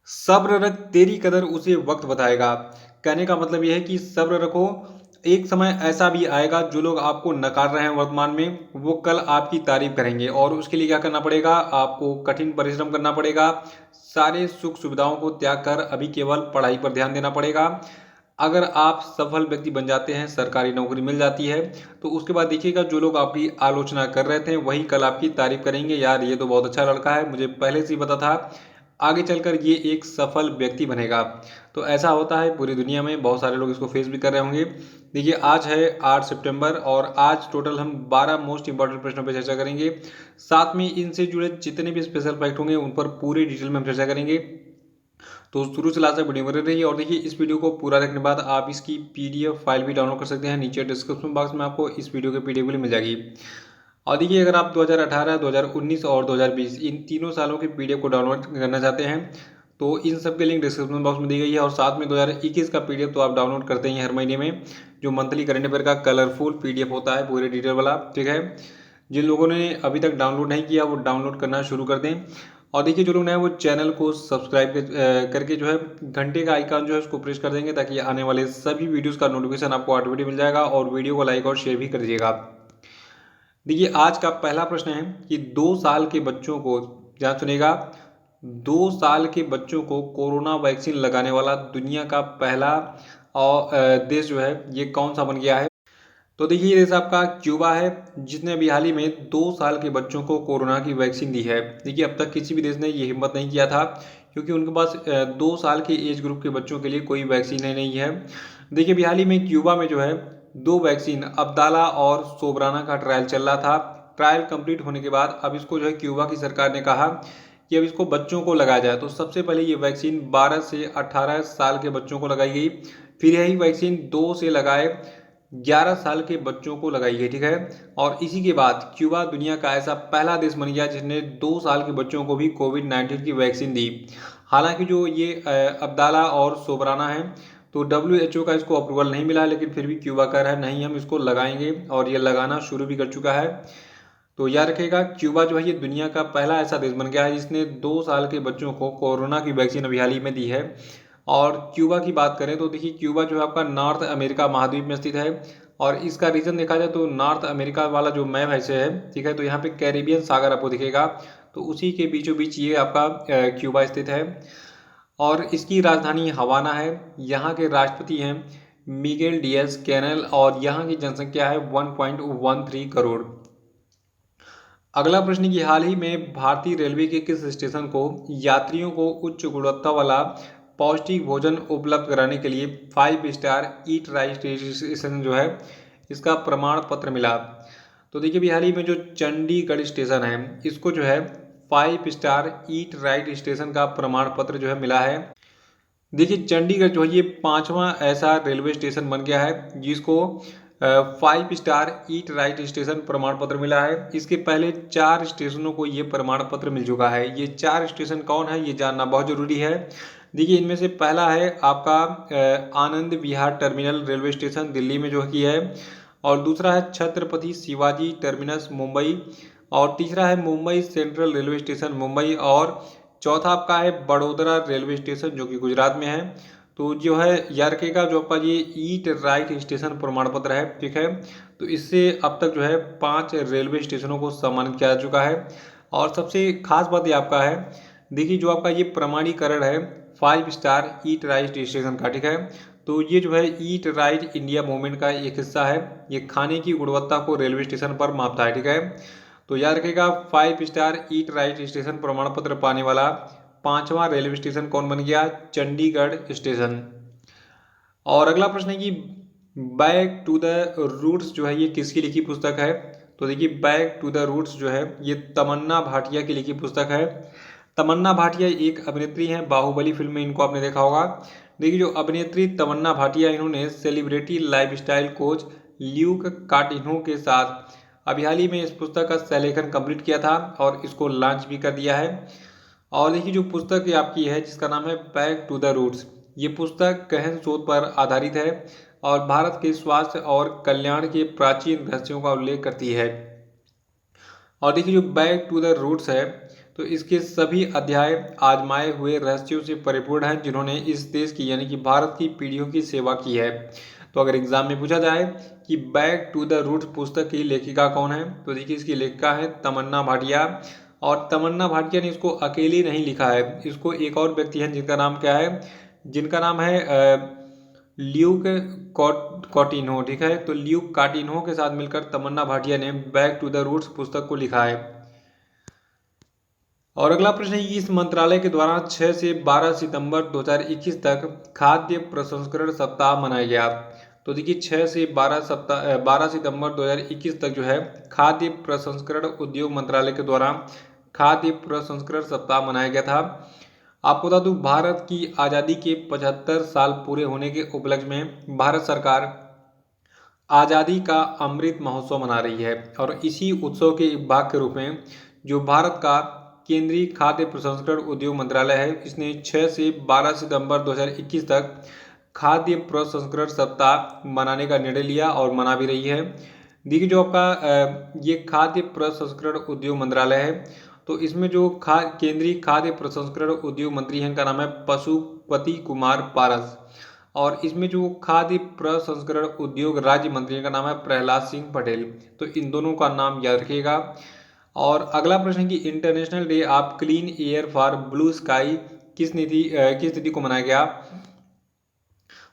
सब्र रख तेरी कदर उसे वक्त बताएगा। कहने का मतलब यह है कि सब्र रखो, एक समय ऐसा भी आएगा जो लोग आपको नकार रहे हैं वर्तमान में, वो कल आपकी तारीफ करेंगे और उसके लिए क्या करना पड़ेगा, आपको कठिन परिश्रम करना पड़ेगा। सारे सुख सुविधाओं को त्याग कर अभी केवल पढ़ाई पर ध्यान देना पड़ेगा। अगर आप सफल व्यक्ति बन जाते हैं, सरकारी नौकरी मिल जाती है, तो उसके बाद देखिएगा जो लोग आपकी आलोचना कर रहे थे वही कल आपकी तारीफ करेंगे, यार ये तो बहुत अच्छा लड़का है, मुझे पहले से ही पता था आगे चलकर ये एक सफल व्यक्ति बनेगा। तो ऐसा होता है पूरी दुनिया में, बहुत सारे लोग इसको फेस भी कर रहे होंगे। देखिए आज है 8 सितंबर और आज टोटल हम 12 मोस्ट इंपॉर्टेंट प्रश्नों पर चर्चा करेंगे। साथ में इनसे जुड़े जितने भी स्पेशल फैक्ट होंगे उन पर पूरी डिटेल में हम चर्चा करेंगे। तो शुरू से लास्ट तक वीडियो बने रहिए और देखिए इस वीडियो को पूरा देखने के बाद आप इसकी पीडीएफ फाइल भी डाउनलोड कर सकते हैं। नीचे डिस्क्रिप्शन बॉक्स में आपको इस वीडियो की पीडीएफ भी मिल जाएगी। और देखिए अगर आप 2018, 2019 और 2020 इन तीनों सालों की पीडीएफ को डाउनलोड करना चाहते हैं तो इन सब के लिंक डिस्क्रिप्शन बॉक्स में दी गई है। और साथ में 2021 का पीडीएफ तो आप डाउनलोड करते ही हर महीने में, जो मंथली करंट अफेयर का कलरफुल पीडीएफ होता है पूरे डिटेल वाला, ठीक है। जिन लोगों ने अभी तक डाउनलोड नहीं किया वो डाउनलोड करना शुरू कर दें। और देखिए जो लोग नए वो चैनल को सब्सक्राइब करके जो है घंटे का आइकन जो है उसको प्रेस कर देंगे, ताकि आने वाले सभी वीडियोस का नोटिफिकेशन आपको ऑटोमेटिक मिल जाएगा। और वीडियो को लाइक और शेयर भी कर दीजिएगा। देखिए आज का पहला प्रश्न है कि 2 साल के बच्चों को, ध्यान सुनिएगा, 2 साल के बच्चों को कोरोना वैक्सीन लगाने वाला दुनिया का पहला देश जो है ये कौन सा बन गया है। तो देखिए ये देश आपका क्यूबा है, जिसने अभी हाल ही में 2 साल के बच्चों को कोरोना की वैक्सीन दी है। देखिए अब तक किसी भी देश ने ये हिम्मत नहीं किया था, क्योंकि उनके पास 2 साल के एज ग्रुप के बच्चों के लिए कोई वैक्सीन ही नहीं है। देखिए अभी हाल ही में क्यूबा में जो है 2 वैक्सीन अब्दाला और सोबराना का ट्रायल चल रहा था। ट्रायल कंप्लीट होने के बाद अब इसको जो है क्यूबा की सरकार ने कहा कि अब इसको बच्चों को लगाया जाए। तो सबसे पहले ये वैक्सीन 12 से 18 साल के बच्चों को लगाई गई, फिर यही वैक्सीन 2 से लगाए 11 साल के बच्चों को लगाई गई, ठीक है। और इसी के बाद क्यूबा दुनिया का ऐसा पहला देश बन गया जिसने 2 साल के बच्चों को भी कोविड-19 की वैक्सीन दी। हालांकि जो ये अब्दाला और सोबराना है, तो WHO का इसको अप्रूवल नहीं मिला, लेकिन फिर भी क्यूबा कह रहा है नहीं हम इसको लगाएंगे और ये लगाना शुरू भी कर चुका है। तो याद रखिएगा क्यूबा जो है ये दुनिया का पहला ऐसा देश बन गया है जिसने 2 साल के बच्चों को कोरोना की वैक्सीन अभी हाल ही में दी है। और क्यूबा की बात करें तो देखिए क्यूबा जो है आपका नॉर्थ अमेरिका महाद्वीप में स्थित है। और इसका रीजन देखा जाए तो नॉर्थ अमेरिका वाला जो मैप ऐसे है, ठीक है, तो यहाँ पे कैरिबियन सागर आपको दिखेगा, तो उसी के बीचों बीच ये आपका क्यूबा स्थित है। और इसकी राजधानी हवाना है। यहाँ के राष्ट्रपति हैं मिगेल डियाज कैनेल और यहाँ की जनसंख्या है 1.13 करोड़। अगला प्रश्न की हाल ही में भारतीय रेलवे के किस स्टेशन को यात्रियों को उच्च गुणवत्ता वाला पौष्टिक भोजन उपलब्ध कराने के लिए 5 स्टार ईट राइट स्टेशन जो है इसका प्रमाण पत्र मिला। तो देखिए अभी हाल ही में जो चंडीगढ़ स्टेशन है इसको जो है 5 स्टार ईट राइट स्टेशन का प्रमाण पत्र जो है मिला है। देखिए चंडीगढ़ जो है ये 5वां ऐसा रेलवे स्टेशन बन गया है जिसको 5 स्टार ईट राइट स्टेशन प्रमाण पत्र मिला है। इसके पहले 4 स्टेशनों को ये प्रमाण पत्र मिल चुका है। ये 4 स्टेशन कौन है ये जानना बहुत जरूरी है। देखिए इनमें से पहला है आपका Anand Vihar terminal railway station Delhi में जो कि है, और दूसरा है छत्रपति शिवाजी टर्मिनस मुंबई, और तीसरा है Mumbai central railway station Mumbai, और चौथा आपका है बड़ोदरा रेलवे स्टेशन जो कि गुजरात में है। तो जो है याद रखिएगा जो आपका ये ईट राइट स्टेशन प्रमाण पत्र है, ठीक है, तो इससे अब तक जो है 5 रेलवे स्टेशनों को सम्मानित किया जा चुका है। और सबसे खास बात ये आपका है, देखिए जो आपका ये प्रमाणीकरण है 5 स्टार ईट राइट स्टेशन का, ठीक है, तो ये जो है ईट राइट इंडिया मूवमेंट का एक हिस्सा है। ये खाने की गुणवत्ता को रेलवे स्टेशन पर मापता है, ठीक है। तो याद रखिएगा 5 स्टार ईट राइट स्टेशन प्रमाण पत्र पाने वाला 5वां रेलवे स्टेशन कौन बन गया, चंडीगढ़ स्टेशन। और अगला प्रश्न है कि बैक टू द रूट्स जो है ये किसकी लिखी पुस्तक है। तो देखिए बैक टू द रूट्स जो है ये तमन्ना भाटिया की लिखी पुस्तक है। तमन्ना भाटिया एक अभिनेत्री हैं, बाहुबली फिल्म में इनको आपने देखा होगा। देखिए जो अभिनेत्री तमन्ना भाटिया इन्होंने सेलिब्रिटी लाइफस्टाइल कोच ल्यूक कार्टिन्हो के साथ अभी हाल ही में इस पुस्तक का सहलेखन कंप्लीट किया था और इसको लॉन्च भी कर दिया है। और देखिए जो पुस्तक ये आपकी है जिसका नाम है बैक टू द रूट्स, ये पुस्तक गहन शोध पर आधारित है और भारत के स्वास्थ्य और कल्याण के प्राचीन रहस्यों का उल्लेख करती है। और देखिए जो बैक टू द रूट्स है तो इसके सभी अध्याय आजमाए हुए रहस्यों से परिपूर्ण हैं जिन्होंने इस देश की यानी कि भारत की पीढ़ियों की सेवा की है। तो अगर एग्जाम में पूछा जाए कि बैक टू द रूट्स पुस्तक की लेखिका कौन है, तो देखिए इसकी लेखिका है तमन्ना भाटिया। और तमन्ना भाटिया ने इसको अकेले नहीं लिखा है, इसको एक और व्यक्ति हैं जिनका नाम क्या है, जिनका नाम है ल्यूक कॉटिन्हो। ठीक है, तो ल्यूक कॉटिन्हो के साथ मिलकर तमन्ना भाटिया ने बैक टू द रूट्स पुस्तक को लिखा है। और अगला प्रश्न है कि इस मंत्रालय के द्वारा 6 से 12 सितंबर 2021 तक खाद्य प्रसंस्करण सप्ताह मनाया गया। तो देखिए 6 से 12 सितंबर 2021 तक जो है खाद्य प्रसंस्करण उद्योग मंत्रालय के द्वारा खाद्य प्रसंस्करण सप्ताह मनाया गया था। आपको बता दूं, भारत की आज़ादी के 75 साल पूरे होने के उपलक्ष्य में भारत सरकार आज़ादी का अमृत महोत्सव मना रही है। और इसी उत्सव के एक भाग के रूप में जो भारत का केंद्रीय खाद्य प्रसंस्करण उद्योग मंत्रालय है, इसने 6 से 12 सितंबर 2021 तक खाद्य प्रसंस्करण सप्ताह मनाने का निर्णय लिया और मना भी रही है। देखिए जो आपका ये खाद्य प्रसंस्करण उद्योग मंत्रालय है, तो इसमें जो केंद्रीय खाद्य प्रसंस्करण उद्योग मंत्री हैं, का नाम है पशुपति कुमार पारस। और इसमें जो खाद्य प्रसंस्करण उद्योग राज्य मंत्री का नाम है प्रहलाद सिंह पटेल। तो इन दोनों का नाम याद रखिएगा। और अगला प्रश्न कि international day of clean air for blue sky किस तिथि को मनाया गया।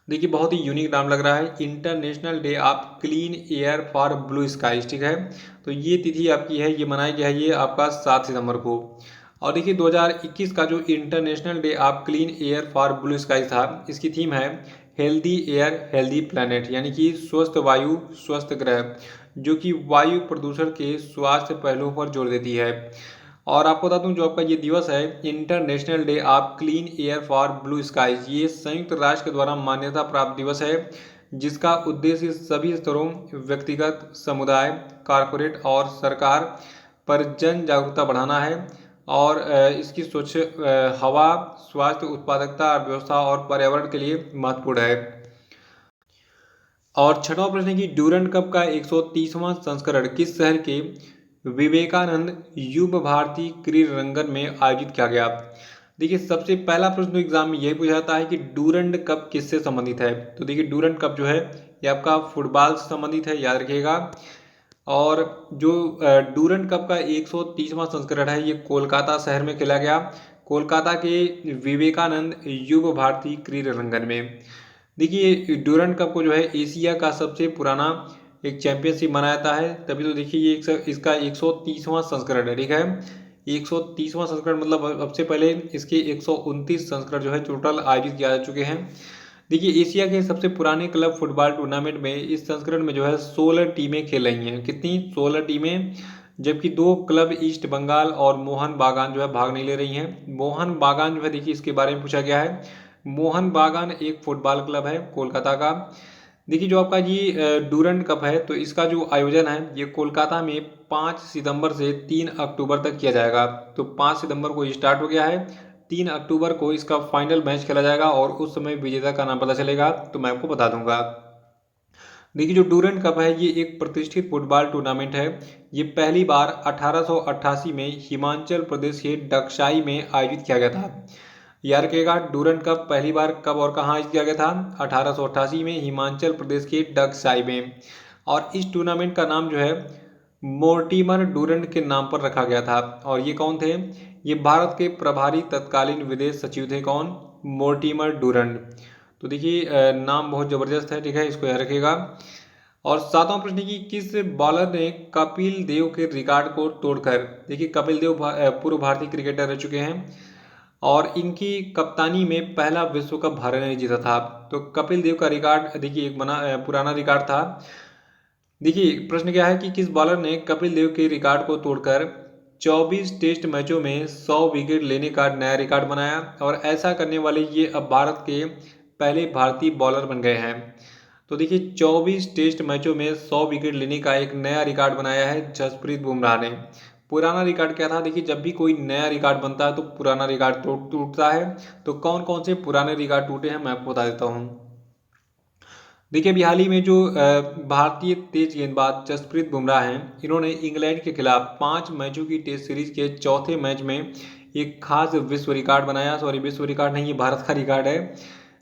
देखिए बहुत ही यूनिक नाम लग रहा है, international day of clean air for blue skies. ठीक है, तो ये तिथि आपकी है, ये मनाया गया है ये आपका 7 सितंबर को। और देखिए 2021 का जो international day of clean air for blue sky था, इसकी थीम है हेल्दी एयर हेल्दी प्लैनेट, यानी कि स्वस्थ वायु स्वस्थ ग्रह, जो कि वायु प्रदूषण के स्वास्थ्य पहलुओं पर जोर देती है। और आपको बता दूं, जो आपका ये दिवस है international day of clean air for blue skies, ये संयुक्त राष्ट्र के द्वारा मान्यता प्राप्त दिवस है, जिसका उद्देश्य सभी स्तरों व्यक्तिगत, समुदाय, कॉरपोरेट और सरकार पर जन जागरूकता बढ़ाना है। और इसकी स्वच्छ हवा, स्वास्थ्य, उत्पादकता, अर्थव्यवस्था और पर्यावरण के लिए महत्वपूर्ण है। और छठवां प्रश्न है कि ड्यूरेंट कप का 130वां संस्करण किस शहर के विवेकानंद युवा भारती क्रीड़ांगण में आयोजित किया गया। देखिए सबसे पहला प्रश्न तो एग्जाम में यही पूछा जाता है कि ड्यूरेंट कप किससे संबंधित है। तो देखिए ड्यूरेंट कप जो है ये आपका फुटबॉल से संबंधित है, याद रखिएगा। और जो ड्यूरेंट कप का 130वां संस्करण है, ये कोलकाता शहर में खेला गया, कोलकाता के विवेकानंद युवा भारती क्रीड़ांगण में। देखिए ड्यूरेंट कप को जो है एशिया का सबसे पुराना एक चैंपियनशिप माना जाता है, तभी तो देखिए ये इसका 130वां संस्करण है। ठीक है, 130वां संस्करण मतलब अब से पहले इसके 129 संस्करण जो है टोटल आयोजित किया जा चुके हैं। देखिए एशिया के सबसे पुराने क्लब फुटबॉल टूर्नामेंट में इस संस्करण में जो है 16 टीमें खेल रही हैं। कितनी? 16 टीमें, जबकि 2 क्लब ईस्ट बंगाल और मोहन बागान जो है भाग नहीं ले रही हैं। मोहन बागान जो है देखिए इसके बारे में पूछा गया है, मोहन बागान एक फुटबॉल क्लब है कोलकाता का। देखिए जो आपका ये ड्यूरेंट कप है, तो इसका जो आयोजन है ये कोलकाता में 5 सितंबर से 3 अक्टूबर तक किया जाएगा। तो 5 सितंबर को स्टार्ट हो गया है, 3 अक्टूबर को इसका फाइनल मैच खेला जाएगा और उस समय विजेता का नाम पता चलेगा तो मैं आपको बता दूंगा। देखिए जो ड्यूरेंट कप है ये एक प्रतिष्ठित फुटबॉल टूर्नामेंट है। ये पहली बार 1888 में हिमाचल प्रदेश के डगशाई में आयोजित किया गया था। याद रखिएगा ड्यूरेंट कप पहली बार कब और कहाँ आयोजित किया गया था, 1888 में हिमाचल प्रदेश के डगशाई में। और इस टूर्नामेंट का नाम जो है मोर्टिमर ड्यूरेंट के नाम पर रखा गया था। और ये कौन थे? ये भारत के प्रभारी तत्कालीन विदेश सचिव थे। कौन? Mortimer Durand. तो देखिए नाम बहुत जबरदस्त है, ठीक है, इसको याद रखिएगा। और सातवां प्रश्न की किस बॉलर ने कपिल देव के रिकॉर्ड को तोड़कर, देखिए कपिल देव पूर्व भारतीय क्रिकेटर रह चुके हैं और इनकी कप्तानी में पहला विश्व कप भारत ने जीता था। तो कपिल देव का रिकॉर्ड देखिए एक पुराना रिकॉर्ड था। देखिए प्रश्न क्या है कि किस बॉलर ने कपिल देव के रिकॉर्ड को तोड़कर 24 टेस्ट मैचों में 100 विकेट लेने का नया रिकॉर्ड बनाया। और ऐसा करने वाले ये अब भारत के पहले भारतीय बॉलर बन गए हैं। तो देखिए 24 टेस्ट मैचों में 100 विकेट लेने का एक नया रिकॉर्ड बनाया है जसप्रीत बुमराह ने। पुराना रिकॉर्ड क्या था? देखिए जब भी कोई नया रिकॉर्ड बनता है तो पुराना रिकॉर्ड टूटता है। तो कौन कौन से पुराने रिकॉर्ड टूटे हैं मैं आपको बता देता हूँ। देखिए अभी हाल ही में जो भारतीय तेज गेंदबाज जसप्रीत बुमराह हैं, इन्होंने इंग्लैंड के खिलाफ 5 मैचों की टेस्ट सीरीज के चौथे मैच में एक खास विश्व रिकॉर्ड बनाया। सॉरी, विश्व रिकॉर्ड नहीं, ये भारत का रिकॉर्ड है।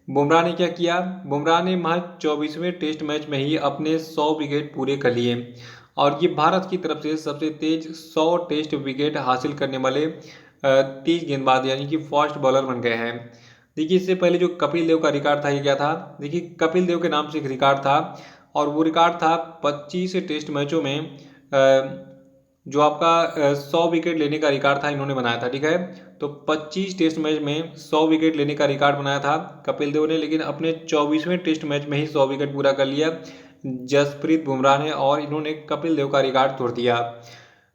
बुमराह ने क्या किया? बुमराह ने महज 24वें टेस्ट मैच में ही अपने 100 विकेट पूरे कर लिए और ये भारत की तरफ से सबसे तेज 100 टेस्ट विकेट हासिल करने वाले तेज गेंदबाज यानी कि फास्ट बॉलर बन गए हैं। देखिए इससे पहले जो कपिल देव का रिकॉर्ड था, ये क्या था? देखिए कपिल देव के नाम से एक रिकॉर्ड था और वो रिकॉर्ड था 25 टेस्ट मैचों में जो आपका 100 विकेट लेने का रिकॉर्ड था, इन्होंने बनाया था। ठीक है, तो 25 टेस्ट मैच में 100 विकेट लेने का रिकॉर्ड बनाया था कपिल देव ने, लेकिन अपने 24वें टेस्ट मैच में ही 100 विकेट पूरा कर लिया जसप्रीत बुमराह ने और इन्होंने कपिल देव का रिकॉर्ड तोड़ दिया।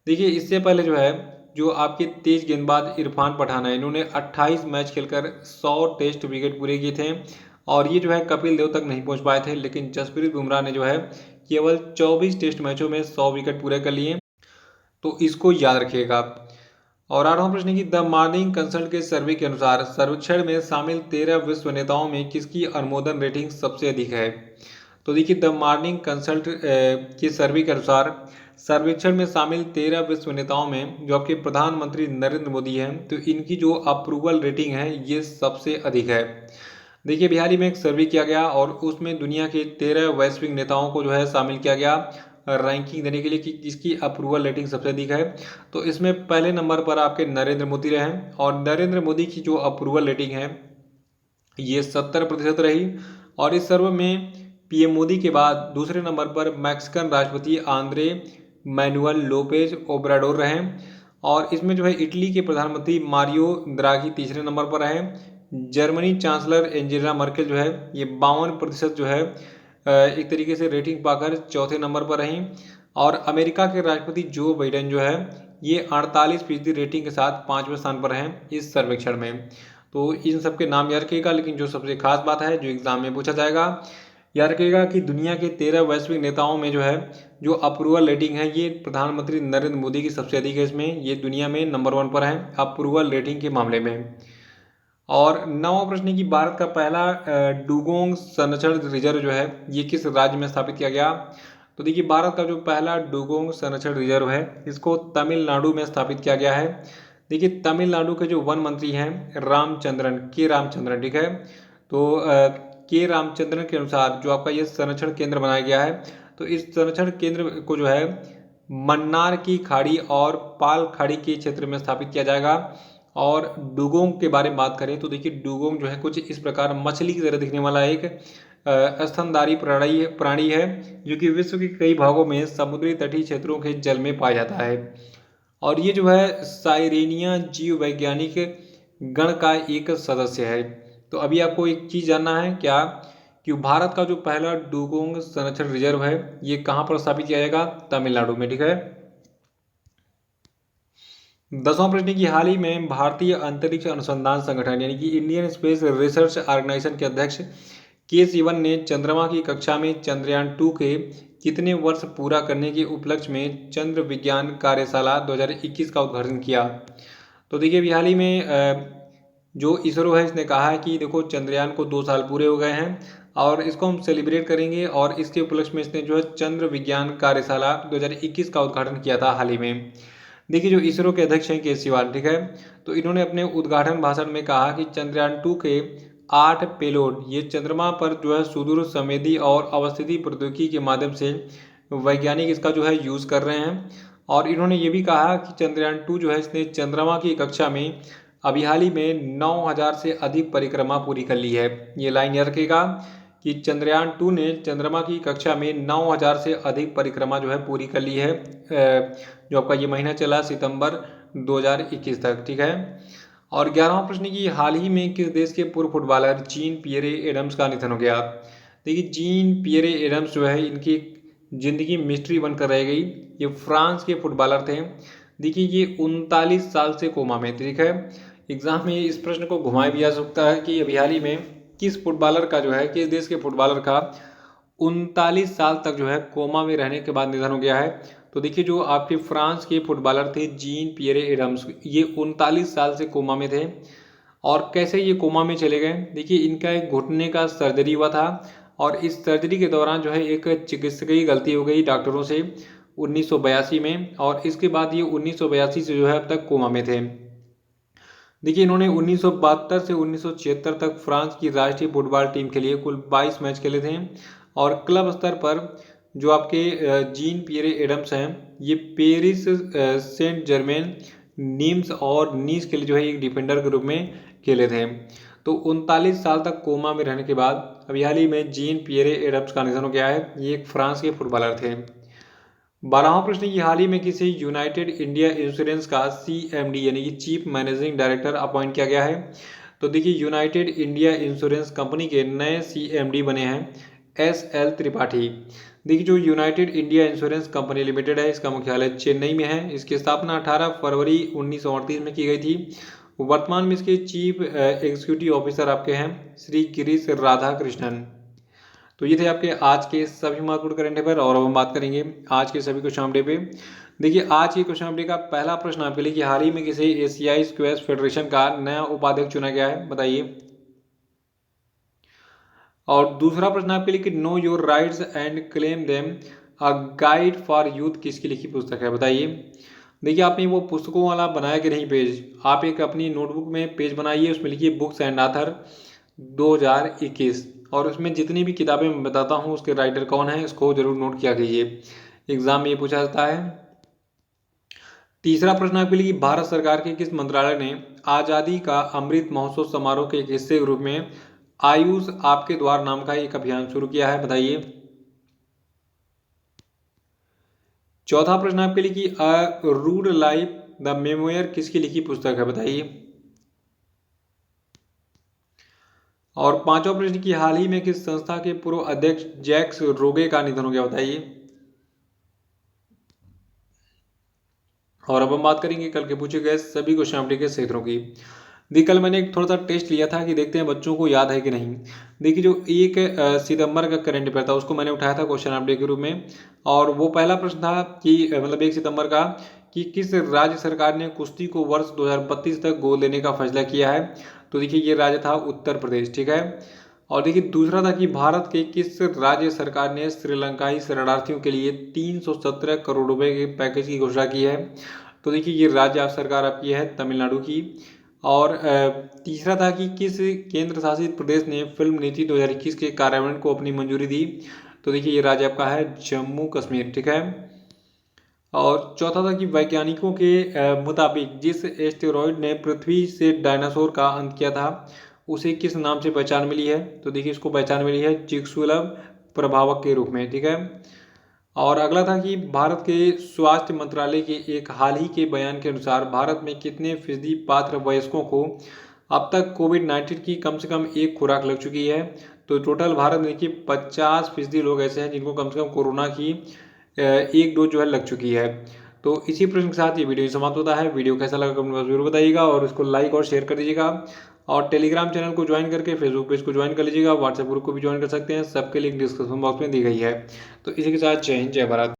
देखिए इससे पहले जो है, जो आपके तेज गेंदबाज इरफान पठान है, इन्होंने 28 मैच खेलकर 100 टेस्ट विकेट पूरे किए थे और ये जो है कपिल देव तक नहीं पहुंच पाए थे, लेकिन जसप्रीत बुमराह ने जो है केवल 24 टेस्ट मैचों में 100 विकेट पूरे कर लिए। तो इसको याद रखिएगा। और 8वां प्रश्न है कि द मॉर्निंग कंसल्ट के सर्वे के अनुसार सर्वेक्षण में शामिल 13 विश्व नेताओं में किसकी अनुमोदन रेटिंग सबसे अधिक है? तो देखिए द मॉर्निंग कंसल्ट के सर्वे के अनुसार सर्वेक्षण में शामिल 13 विश्व नेताओं में जो आपके प्रधानमंत्री नरेंद्र मोदी हैं, तो इनकी जो अप्रूवल रेटिंग है ये सबसे अधिक है। देखिए बिहार में एक सर्वे किया गया और उसमें दुनिया के 13 वैश्विक नेताओं को जो है शामिल किया गया रैंकिंग देने के लिए कि किसकी अप्रूवल रेटिंग सबसे अधिक है। तो इसमें पहले नंबर पर आपके नरेंद्र मोदी रहे और नरेंद्र मोदी की जो अप्रूवल रेटिंग है ये 70% रही। और इस सर्वे में पीएम मोदी के बाद दूसरे नंबर पर मैक्सिकन राष्ट्रपति आंद्रे मैनुअल लोपेज ओब्राडोर रहे और इसमें जो है इटली के प्रधानमंत्री मारियो द्राघी तीसरे नंबर पर रहे। जर्मनी चांसलर एंजेला मर्केल जो है ये 52% जो है एक तरीके से रेटिंग पाकर चौथे नंबर पर रहीं और अमेरिका के राष्ट्रपति जो बाइडेन जो है ये 48% रेटिंग के साथ 5वें स्थान पर हैं इस सर्वेक्षण में। तो इन सब के नाम याद रखिएगा, लेकिन जो सबसे खास बात है जो एग्जाम में पूछा जाएगा, याद रखिएगा कि दुनिया के 13 वैश्विक नेताओं में जो है जो अप्रूवल रेटिंग है ये प्रधानमंत्री नरेंद्र मोदी की सबसे अधिक है। इसमें ये दुनिया में नंबर 1 पर है अप्रूवल रेटिंग के मामले में। और 9वां प्रश्न है कि भारत का पहला डुगोंग संरक्षण रिजर्व जो है ये किस राज्य में स्थापित किया गया? तो देखिए भारत का जो पहला डुगोंग संरक्षण रिजर्व है इसको तमिलनाडु में स्थापित किया गया है। देखिए तमिलनाडु के जो वन मंत्री हैं के रामचंद्रन, ठीक है, तो के रामचंद्रन के अनुसार जो आपका ये संरक्षण केंद्र बनाया गया है, तो इस संरक्षण केंद्र को जो है मन्नार की खाड़ी और पाल खाड़ी के क्षेत्र में स्थापित किया जाएगा। और डुगोंग के बारे में बात करें तो देखिए डुगोंग जो है कुछ इस प्रकार मछली की तरह दिखने वाला एक स्तनधारी प्राणी है जो कि विश्व के कई भागों में समुद्री तटीय क्षेत्रों के जल में पाया जाता है और ये जो है साइरेनिया जीव वैज्ञानिक गण का एक सदस्य है। तो अभी आपको एक चीज़ जानना है क्या कि भारत का जो पहला डुगोंग संरक्षण रिजर्व है ये कहाँ पर स्थापित किया जाएगा? तमिलनाडु में, ठीक है। 10वां प्रश्न की हाल ही में भारतीय अंतरिक्ष अनुसंधान संगठन यानी कि इंडियन स्पेस रिसर्च ऑर्गेनाइजेशन के अध्यक्ष के सिवन ने चंद्रमा की कक्षा में चंद्रयान 2 के कितने वर्ष पूरा करने के उपलक्ष्य में चंद्र विज्ञान कार्यशाला 2021 का उद्घाटन किया? तो देखिए अभी हाल ही में जो इसरो है इसने कहा है कि देखो चंद्रयान को 2 साल पूरे हो गए हैं और इसको हम सेलिब्रेट करेंगे और इसके उपलक्ष्य में इसने जो है चंद्र विज्ञान कार्यशाला 2021 का उद्घाटन किया था हाल ही में। देखिए जो इसरो के अध्यक्ष हैं के सिवान, ठीक है, तो इन्होंने अपने उद्घाटन भाषण में कहा कि चंद्रयान 2 के 8 पेलोड ये चंद्रमा पर जो है सुदूर संवेदी और अवस्थिति प्रौद्योगिकी के माध्यम से वैज्ञानिक इसका जो है यूज़ कर रहे हैं। और इन्होंने ये भी कहा कि चंद्रयान 2 जो है इसने चंद्रमा की कक्षा में अभी हाल ही में 9000 से अधिक परिक्रमा पूरी कर ली है। ये लाइन याद रखिएगा कि चंद्रयान 2 ने चंद्रमा की कक्षा में 9000 से अधिक परिक्रमा जो है पूरी कर ली है जो आपका ये महीना चला सितंबर 2021 तक, ठीक है। और 11वां प्रश्न की हाल ही में किस देश के पूर्व फुटबॉलर जीन पियरे एडम्स का निधन हो गया? देखिए जीन पियरे एडम्स जो है इनकी जिंदगी मिस्ट्री बनकर रह गई। ये फ्रांस के फुटबॉलर थे। देखिए ये 39 साल से कोमा में, ठीक है। एग्जाम में इस प्रश्न को घुमाया भी जा सकता है कि अभी हाल ही में किस फुटबॉलर का जो है किस देश के फुटबॉलर का 39 साल तक जो है कोमा में रहने के बाद निधन हो गया है? तो देखिए जो आपके फ्रांस के फुटबॉलर थे जीन पियरे एडम्स, ये 39 साल से कोमा में थे। और कैसे ये कोमा में चले गए? देखिए इनका एक घुटने का सर्जरी हुआ था और इस सर्जरी के दौरान जो है एक चिकित्सकीय गलती हो गई डॉक्टरों से 1982 में, और इसके बाद ये 1982 से जो है अब तक कोमा में थे। देखिए इन्होंने 1972 से 1976 तक फ्रांस की राष्ट्रीय फुटबॉल टीम के लिए कुल 22 मैच खेले थे, और क्लब स्तर पर जो आपके जीन पियरे एडम्स हैं ये पेरिस सेंट जर्मेन नीम्स और नीस के लिए जो है एक डिफेंडर के रूप में खेले थे। तो 39 साल तक कोमा में रहने के बाद अभी हाल ही में जीन पियरे एडम्स का निधन हो गया है। ये एक फ्रांस के फुटबॉलर थे। 12वां प्रश्न, ये हाल ही में किसी यूनाइटेड इंडिया इंश्योरेंस का CMD यानी कि चीफ मैनेजिंग डायरेक्टर अपॉइंट किया गया है। तो देखिए यूनाइटेड इंडिया इंश्योरेंस कंपनी के नए CMD बने हैं SL त्रिपाठी। देखिए जो United India insurance company limited है इसका मुख्यालय चेन्नई में है। इसकी स्थापना 18 फरवरी 1938 में की गई थी। वर्तमान में इसके चीफ एग्जीक्यूटिव ऑफिसर आपके हैं श्री गिरीश राधाकृष्णन। तो ये थे आपके आज के सभी महत्वपूर्ण करंट अफेयर, और अब हम बात करेंगे आज के सभी क्वेश्चन अपडेट पे। देखिए आज के क्वेश्चन अपडेट का पहला प्रश्न आपके लिए कि हाल ही में किसी एशियाई स्क्वैश फेडरेशन का नया उपाध्यक्ष चुना गया है, बताइए। और दूसरा प्रश्न आपके लिए कि know your rights and claim them a guide for youth किसकी लिखी पुस्तक है, बताइए। देखिए आपने वो पुस्तकों वाला बनाया कि नहीं पेज, आप एक अपनी नोटबुक में पेज बनाइए, उसमें लिखिए बुक्स एंड ऑथर 2021, और उसमें जितनी भी किताबें मैं बताता हूँ उसके राइटर कौन है इसको जरूर नोट किया कीजिए, एग्जाम में ये पूछा जाता है। तीसरा प्रश्न आपके लिए, भारत सरकार के किस मंत्रालय ने आज़ादी का अमृत महोत्सव समारोह के एक हिस्से के रूप में आयुष आपके द्वार नाम का एक अभियान शुरू किया है, बताइए। चौथा प्रश्न आपके लिए कि a rude life the memoir किसकी लिखी पुस्तक है, बताइए। और पांचवा प्रश्न की हाल ही में किस संस्था के पूर्व अध्यक्ष जैक्स रोगे का निधन हो गया, बताइए। और अब हम बात करेंगे कल के पूछे गए सभी क्वेश्चन अपडेट के क्षेत्रों की। देखिए कल मैंने एक थोड़ा सा टेस्ट लिया था कि देखते हैं बच्चों को याद है कि नहीं। देखिए जो 1 सितंबर का करंट अफेयर था उसको मैंने उठाया था क्वेश्चन अपडेट के रूप में, और वो पहला प्रश्न था कि मतलब 1 सितंबर का कि किस राज्य सरकार ने कुश्ती को वर्ष 2032 तक गोद लेने का फैसला किया है। तो देखिए ये राज्य था उत्तर प्रदेश, ठीक है। और देखिए दूसरा था कि भारत के किस राज्य सरकार ने श्रीलंकाई शरणार्थियों के लिए 317 करोड़ रुपए के पैकेज की घोषणा की है। तो देखिए ये राज्य सरकार आपकी है तमिलनाडु की। और तीसरा था कि किस केंद्र शासित प्रदेश ने फिल्म नीति 2021 के कार्यान्वयन को अपनी मंजूरी दी। तो देखिए ये राज्य आपका है जम्मू कश्मीर, ठीक है। और चौथा था कि वैज्ञानिकों के मुताबिक जिस एस्टेरॉयड ने पृथ्वी से डायनासोर का अंत किया था उसे किस नाम से पहचान मिली है। तो देखिए इसको पहचान मिली है चिक्सुलव प्रभावक के रूप में, ठीक है। और अगला था कि भारत के स्वास्थ्य मंत्रालय के एक हाल ही के बयान के अनुसार भारत में कितने फीसदी पात्र वयस्कों को अब तक कोविड-19 की कम से कम एक खुराक लग चुकी है। तो टोटल भारत में देखिए 50% लोग ऐसे हैं जिनको कम से कम कोरोना की एक डोज जो है लग चुकी है। तो इसी प्रश्न के साथ ये वीडियो समाप्त होता है। वीडियो कैसा लगा कमेंट में जरूर बताइएगा, और इसको लाइक और शेयर कर दीजिएगा, और टेलीग्राम चैनल को ज्वाइन करके फेसबुक पेज को ज्वाइन कर लीजिएगा, व्हाट्सएप ग्रुप को भी ज्वाइन कर सकते हैं, सबके लिंक डिस्क्रिप्शन बॉक्स में दी गई है। तो इसी के साथ जय हिंद जय भारत।